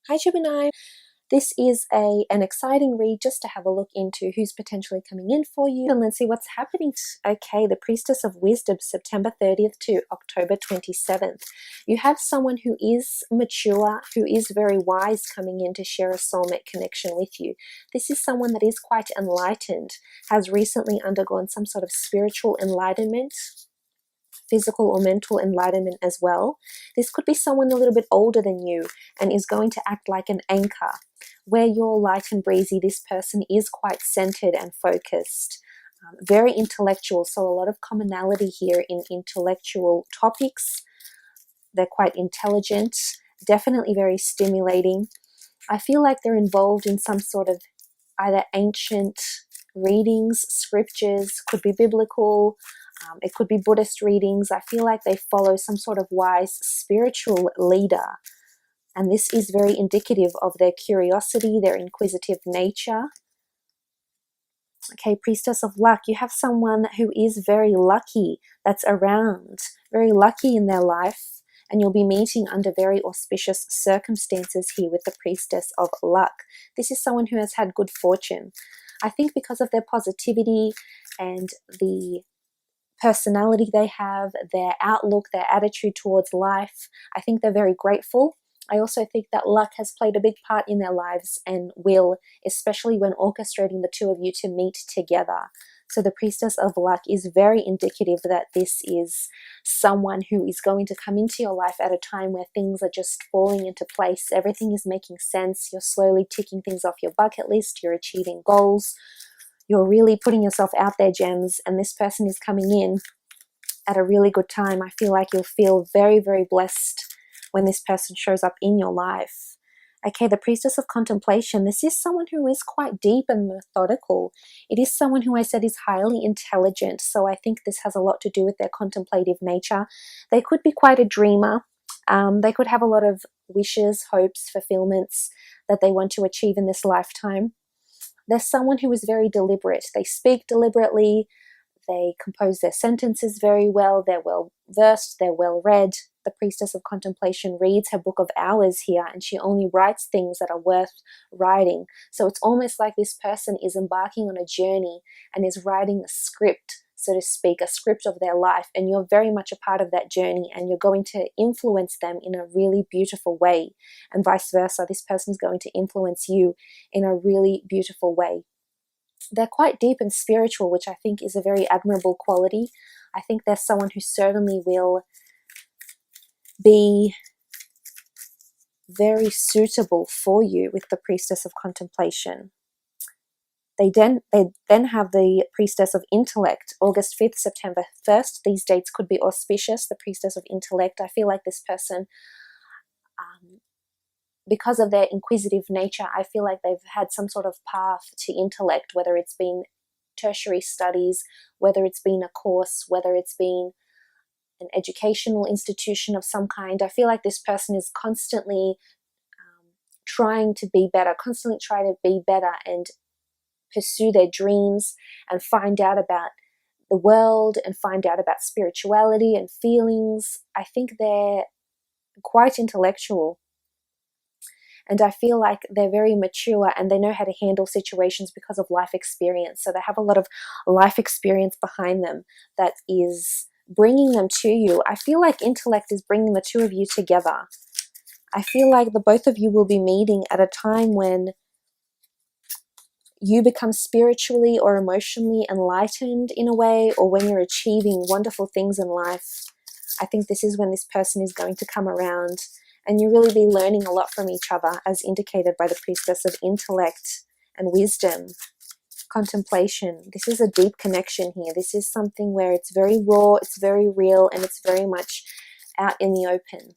Hi Gemini, this is an exciting read just to have a look into who's potentially coming in for you, and let's see what's happening. Okay, the Priestess of Wisdom, September 30th to October 27th. You have someone who is mature, who is very wise coming in to share a soulmate connection with you. This is someone that is quite enlightened, has recently undergone some sort of spiritual enlightenment, physical or mental enlightenment as well. This could be someone a little bit older than you and is going to act like an anchor. Where you're light and breezy, this person is quite centered and focused. Very intellectual, so a lot of commonality here in intellectual topics. They're quite intelligent, definitely very stimulating. I feel like they're involved in some sort of either ancient readings, scriptures, could be biblical, it could be Buddhist readings. I feel like they follow some sort of wise spiritual leader, and this is very indicative of their curiosity, their inquisitive nature. Okay, Priestess of Luck, you have someone who is very lucky that's around, very lucky in their life, and you'll be meeting under very auspicious circumstances here with the Priestess of Luck. This is someone who has had good fortune. I think because of their positivity and the personality they have, their outlook, their attitude towards life, I think they're very grateful. I also think that luck has played a big part in their lives and will, especially when orchestrating the two of you to meet together. So the Priestess of Luck is very indicative that this is someone who is going to come into your life at a time where things are just falling into place. Everything is making sense. You're slowly ticking things off your bucket list. You're achieving goals. You're really putting yourself out there, gems, and this person is coming in at a really good time. I feel like you'll feel very, very blessed when this person shows up in your life. Okay, the Priestess of Contemplation. This is someone who is quite deep and methodical. It is someone who I said is highly intelligent, so I think this has a lot to do with their contemplative nature. They could be quite a dreamer. They could have a lot of wishes, hopes, fulfillments that they want to achieve in this lifetime. They're someone who is very deliberate. They speak deliberately. They compose their sentences very well. They're well versed. They're well read. The Priestess of Contemplation reads her book of hours here, and she only writes things that are worth writing. So it's almost like this person is embarking on a journey and is writing a script, so to speak, a script of their life, and you're very much a part of that journey, and you're going to influence them in a really beautiful way, and vice versa. This person is going to influence you in a really beautiful way. They're quite deep and spiritual, which I think is a very admirable quality. I think they're someone who certainly will be very suitable for you with the Priestess of Contemplation. They then have the Priestess of Intellect, August 5th, September 1st. These dates could be auspicious. The Priestess of Intellect, I feel like this person, because of their inquisitive nature, I feel like they've had some sort of path to intellect, whether it's been tertiary studies, whether it's been a course, whether it's been an educational institution of some kind. I feel like this person is constantly trying to be better, constantly trying to be better and pursue their dreams and find out about the world and find out about spirituality and feelings. I think they're quite intellectual. And I feel like they're very mature and they know how to handle situations because of life experience. So they have a lot of life experience behind them that is bringing them to you. I feel like intellect is bringing the two of you together. I feel like the both of you will be meeting at a time when you become spiritually or emotionally enlightened in a way, or when you're achieving wonderful things in life. I think this is when this person is going to come around, and you really be learning a lot from each other, as indicated by the Priestess of Intellect and Wisdom. Contemplation. This is a deep connection here. This is something where it's very raw, it's very real, and it's very much out in the open.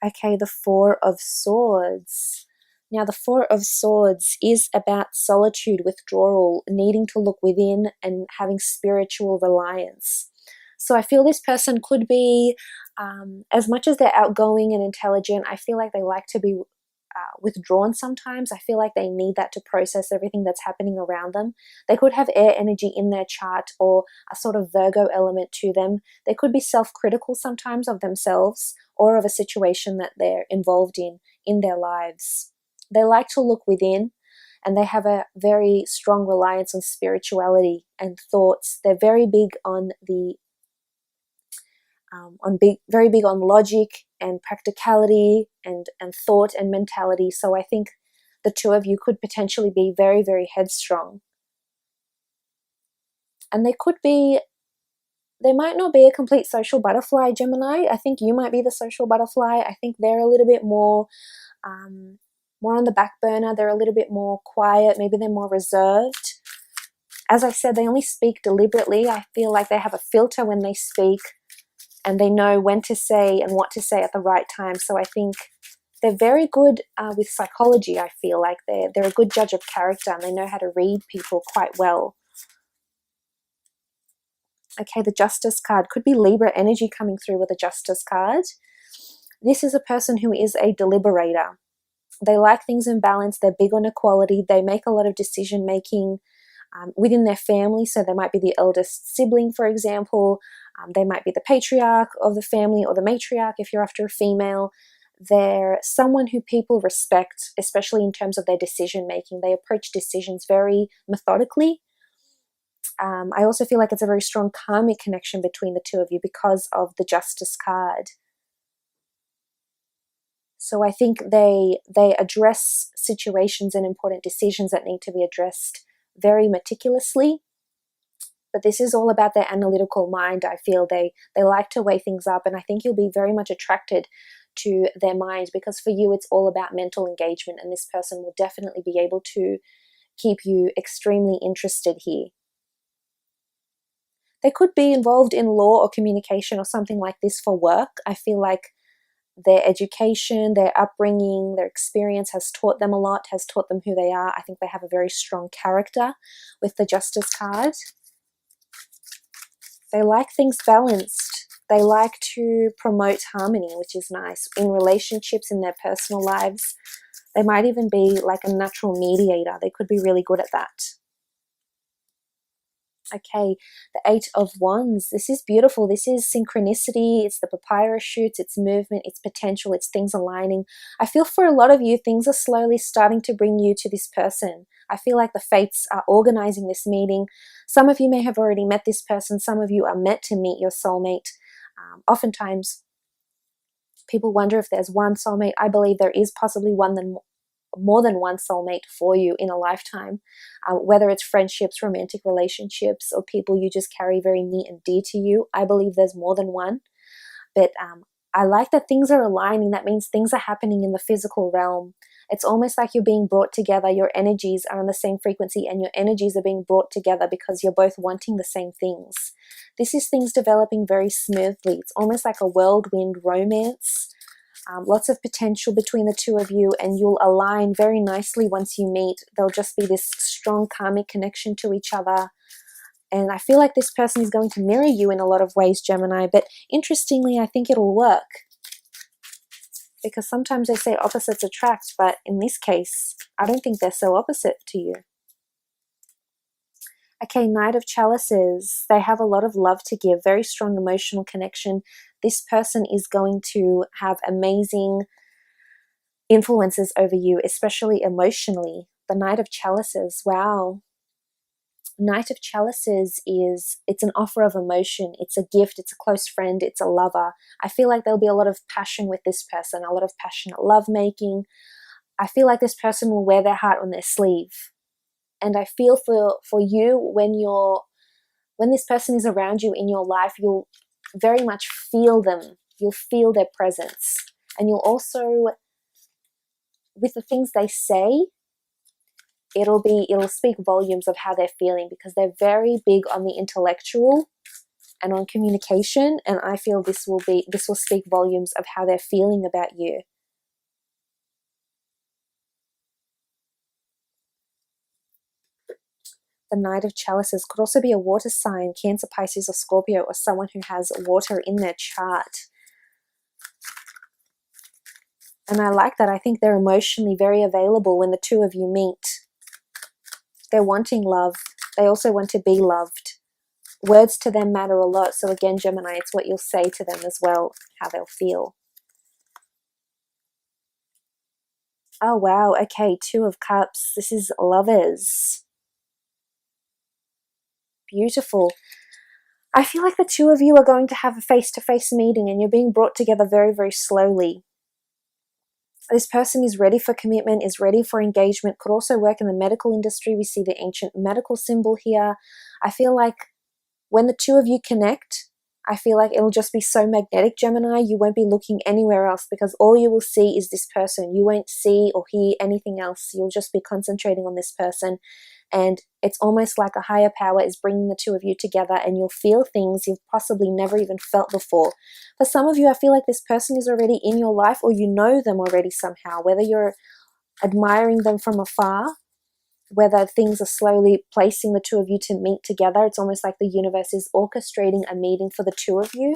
Okay, the Four of Swords. Now, the Four of Swords is about solitude, withdrawal, needing to look within and having spiritual reliance. So I feel this person could be, as much as they're outgoing and intelligent, I feel like they like to be withdrawn sometimes. I feel like they need that to process everything that's happening around them. They could have air energy in their chart or a sort of Virgo element to them. They could be self-critical sometimes of themselves or of a situation that they're involved in their lives. They like to look within, and they have a very strong reliance on spirituality and thoughts. They're very big on very big on logic and practicality and thought and mentality. So I think the two of you could potentially be very, very headstrong. And they might not be a complete social butterfly, Gemini. I think you might be the social butterfly. I think they're a little bit more on the back burner. They're a little bit more quiet. Maybe they're more reserved. As I said, they only speak deliberately. I feel like they have a filter when they speak, and they know when to say and what to say at the right time. So I think they're very good with psychology. I feel like they're a good judge of character, and they know how to read people quite well. Okay, the Justice card could be Libra energy coming through with a Justice card. This is a person who is a deliberator. They like things in balance. They're big on equality. They make a lot of decision making within their family. So they might be the eldest sibling, for example. They might be the patriarch of the family or the matriarch if you're after a female. They're someone who people respect, especially in terms of their decision making. They approach decisions very methodically. I also feel like it's a very strong karmic connection between the two of you because of the Justice card. So I think they address situations and important decisions that need to be addressed very meticulously. But this is all about their analytical mind. I feel they like to weigh things up, and I think you'll be very much attracted to their mind, because for you it's all about mental engagement, and this person will definitely be able to keep you extremely interested here. They could be involved in law or communication or something like this for work. I feel like their education, their upbringing, their experience has taught them a lot, has taught them who they are. I think they have a very strong character with the Justice card. They like things balanced. They like to promote harmony, which is nice. In relationships, in their personal lives, they might even be like a natural mediator. They could be really good at that. Okay, the Eight of Wands. This is beautiful. This is synchronicity. It's the papyrus shoots. It's movement. It's potential. It's things aligning. I feel for a lot of you, things are slowly starting to bring you to this person. I feel like the fates are organizing this meeting. Some of you may have already met this person. Some of you are meant to meet your soulmate. Oftentimes, people wonder if there's one soulmate. I believe there is possibly more than one soulmate for you in a lifetime, whether it's friendships, romantic relationships, or people you just carry very near and dear to you. I believe there's more than one, but I like that things are aligning. That means things are happening in the physical realm. It's almost like you're being brought together. Your energies are on the same frequency, and your energies are being brought together because you're both wanting the same things. This is things developing very smoothly. It's almost like a whirlwind romance. Lots of potential between the two of you, and you'll align very nicely once you meet. There'll just be this strong karmic connection to each other. And I feel like this person is going to mirror you in a lot of ways, Gemini. But interestingly, I think it'll work. Because sometimes they say opposites attract, but in this case, I don't think they're so opposite to you. Okay, Knight of Chalices. They have a lot of love to give, very strong emotional connection. This person is going to have amazing influences over you, especially emotionally. The Knight of Chalices, wow. Knight of Chalices it's an offer of emotion. It's a gift. It's a close friend. It's a lover. I feel like there'll be a lot of passion with this person, a lot of passionate lovemaking. I feel like this person will wear their heart on their sleeve. And I feel for you, when this person is around you in your life, you'll very much feel them. You'll feel their presence. And you'll also, with the things they say, it'll speak volumes of how they're feeling, because they're very big on the intellectual and on communication, and I feel this will speak volumes of how they're feeling about you. The Knight of Chalices could also be a water sign, Cancer, Pisces, or Scorpio, or someone who has water in their chart. And I like that. I think they're emotionally very available when the two of you meet. They're wanting love. They also want to be loved. Words to them matter a lot. So again, Gemini, it's what you'll say to them as well, how they'll feel. Oh, wow. Okay, Two of Cups. This is Lovers. Beautiful. I feel like the two of you are going to have a face-to-face meeting and you're being brought together very, very slowly. This person is ready for commitment, is ready for engagement, could also work in the medical industry. We see the ancient medical symbol here. I feel like when the two of you connect, I feel like it'll just be so magnetic, Gemini. You won't be looking anywhere else because all you will see is this person. You won't see or hear anything else. You'll just be concentrating on this person. And it's almost like a higher power is bringing the two of you together and you'll feel things you've possibly never even felt before. For some of you, I feel like this person is already in your life or you know them already somehow, whether you're admiring them from afar, whether things are slowly placing the two of you to meet together. It's almost like the universe is orchestrating a meeting for the two of you.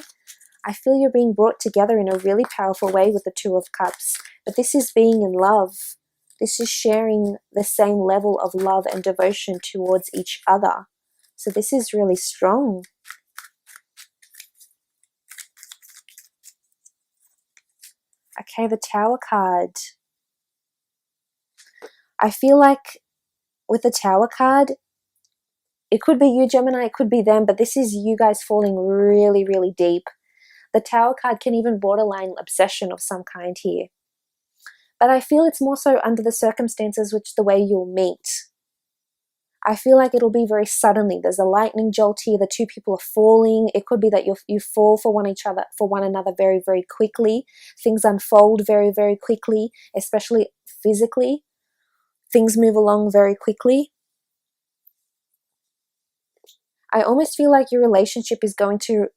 I feel you're being brought together in a really powerful way with the Two of Cups. But this is being in love. This is sharing the same level of love and devotion towards each other. So this is really strong. Okay, the Tower card. I feel like with the Tower card, it could be you, Gemini, it could be them, but this is you guys falling really, really deep. The Tower card can even borderline obsession of some kind here. But I feel it's more so under the circumstances, which the way you'll meet. I feel like it'll be very suddenly. There's a lightning jolt here. The two people are falling. It could be that you fall for one another very, very quickly. Things unfold very, very quickly, especially physically. Things move along very quickly. I almost feel like your relationship is going to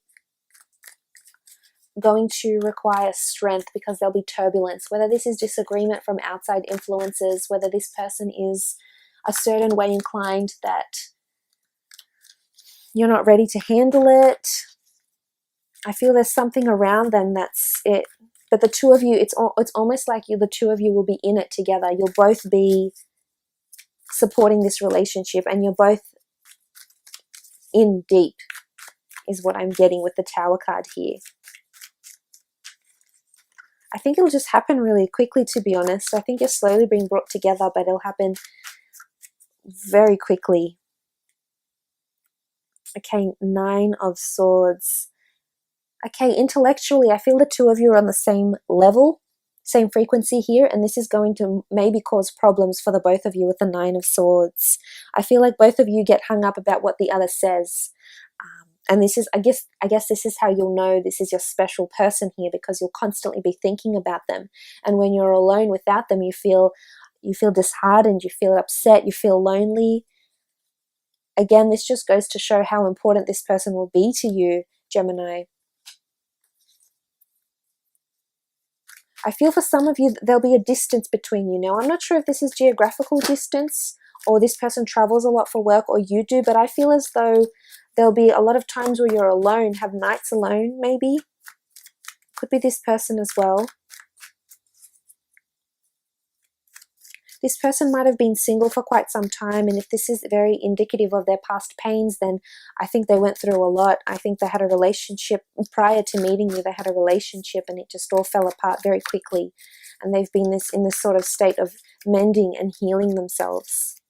require strength because there'll be turbulence, whether this is disagreement from outside influences, whether this person is a certain way inclined that you're not ready to handle it. I feel there's something around them that's it. But the two of you, it's almost like the two of you will be in it together. You'll both be supporting this relationship and you're both in deep is what I'm getting with the Tower card here. I think it'll just happen really quickly, to be honest. I think you're slowly being brought together, but it'll happen very quickly. Okay, Nine of Swords. Okay, intellectually, I feel the two of you are on the same level, same frequency here, and this is going to maybe cause problems for the both of you with the Nine of Swords. I feel like both of you get hung up about what the other says. And this is, I guess this is how you'll know this is your special person here, because you'll constantly be thinking about them. And when you're alone without them, you feel disheartened, you feel upset, you feel lonely. Again, this just goes to show how important this person will be to you, Gemini. I feel for some of you there'll be a distance between you. Now, I'm not sure if this is geographical distance or this person travels a lot for work or you do, but I feel as though there'll be a lot of times where you're alone, have nights alone maybe. Could be this person as well. This person might have been single for quite some time, and if this is very indicative of their past pains, then I think they went through a lot. I think they had a relationship prior to meeting you. They had a relationship and it just all fell apart very quickly, and they've been in this sort of state of mending and healing themselves.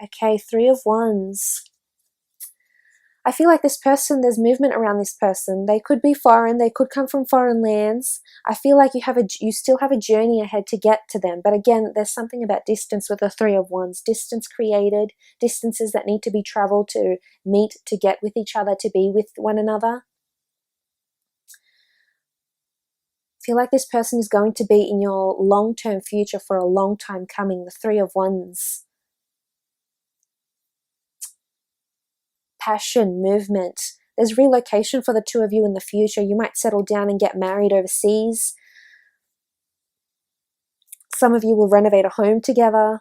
Okay, Three of Wands. I feel like this person, there's movement around this person. They could be foreign, they could come from foreign lands. I feel like you still have a journey ahead to get to them. But again, there's something about distance with the Three of Wands. Distance created, distances that need to be traveled to meet, to get with each other, to be with one another. I feel like this person is going to be in your long-term future for a long time coming. The Three of Wands. Passion, movement. There's relocation for the two of you in the future. You might settle down and get married overseas. Some of you will renovate a home together.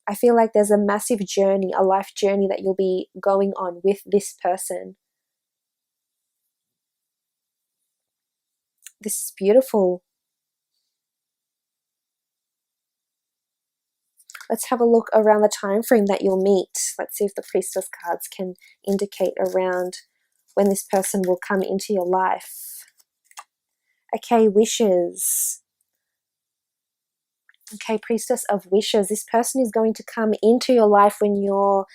I feel like there's a massive journey, a life journey that you'll be going on with this person. This is beautiful. Let's have a look around the time frame that you'll meet. Let's see if the Priestess cards can indicate around when this person will come into your life. Okay, wishes. Okay, Priestess of Wishes. This person is going to come into your life when you're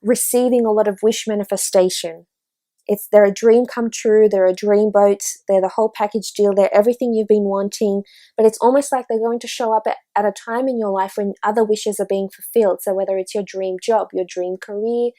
receiving a lot of wish manifestation. They're a dream come true, they're a dream boat, they're the whole package deal, they're everything you've been wanting, but it's almost like they're going to show up at a time in your life when other wishes are being fulfilled. So whether it's your dream job, your dream career,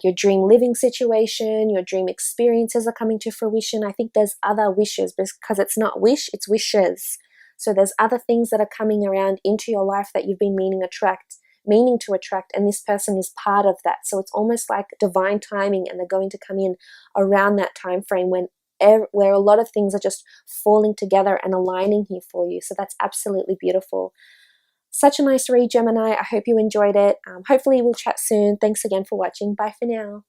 your dream living situation, your dream experiences are coming to fruition. I think there's other wishes, because it's not wish, it's wishes. So there's other things that are coming around into your life that you've been meaning to attract, and this person is part of that. So it's almost like divine timing, and they're going to come in around that time frame where a lot of things are just falling together and aligning here for you. So that's absolutely beautiful. Such a nice read, Gemini. I hope you enjoyed it. Hopefully we'll chat soon. Thanks again for watching. Bye for now.